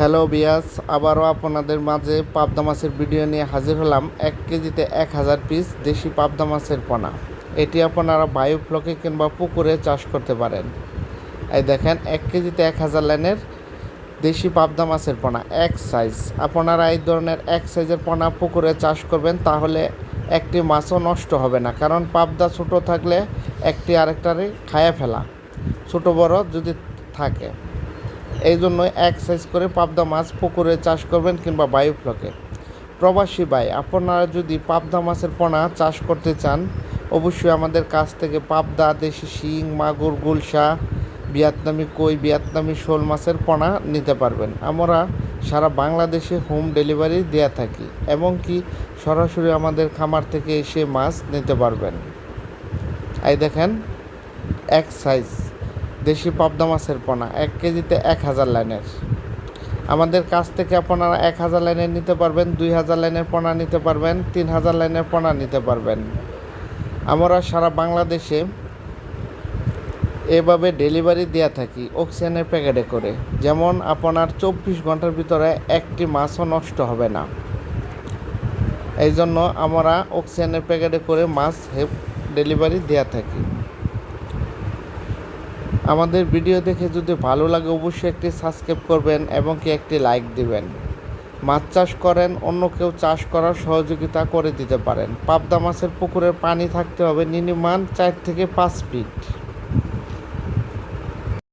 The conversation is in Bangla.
হ্যালো বিয়াস, আবারও আপনাদের মাঝে পাবদা মাছের ভিডিও নিয়ে হাজির হলাম। 1 কেজিতে 1000 পিস দেশি পাবদা মাছের পোনা। এটি আপনারা বায়োফ্লকে কিংবা পুকুরে চাষ করতে পারেন। এই দেখেন 1 কেজিতে 1000 লাইনের দেশি পাবদা মাছের পোনা এক সাইজ। আপনারা এই ধরনের এক সাইজের পোনা পুকুরে চাষ করবেন, তাহলে একটি মাছও নষ্ট হবে না। কারণ পাবদা ছোটো থাকলে একটি আরেকটারে খায়া ফেলা, ছোটো বড় যদি থাকে। এই জন্য এক সাইজ করে পাবদা মাছ পুকুরে চাষ করবেন কিংবা বায়োফ্লকে। প্রবাসী ভাই, আপনারা যদি পাবদা মাছের পোনা চাষ করতে চান, অবশ্যই আমাদের কাছ থেকে পাবদা, দেশি শিং, মাগুর, গুলশা, ভিয়েতনামি কই, ভিয়েতনামি শোল মাছের পোনা নিতে পারবেন। আমরা সারা বাংলাদেশে হোম ডেলিভারি দেয়া থাকি এবং কি সরাসরি আমাদের খামার থেকে এসে মাছ নিতে পারবেন। এই দেখেন এক সাইজ দেশি পাবদা মাছের পোনা 1 কেজিতে 1000 লাইনের। আমাদের কাছ থেকে আপনারা 1000 লাইনের নিতে পারবেন, 2000 লাইনের পোনা নিতে পারবেন, 3000 লাইনের পোনা নিতে পারবেন। আমরা সারা বাংলাদেশে এভাবে ডেলিভারি দেওয়া থাকি অক্সিজেনের প্যাকেটে করে। যেমন আপনার 24 ঘন্টার ভিতরে একটি মাছও নষ্ট হবে না। এই জন্য আমরা অক্সিজেনের প্যাকেটে করে মাছ ডেলিভারি দেওয়া থাকি। আমাদের ভিডিও দেখে যদি ভালো লাগে অবশ্যই একটি সাবস্ক্রাইব করবেন এবং কি একটি লাইক দিবেন। মাছ চাষ করেন, অন্য কেউ চাষ করার সহযোগিতা করে দিতে পারেন। পাবদা মাছের পুকুরের পানি থাকতে হবে মিনিমাম 4 থেকে 5 ফিট।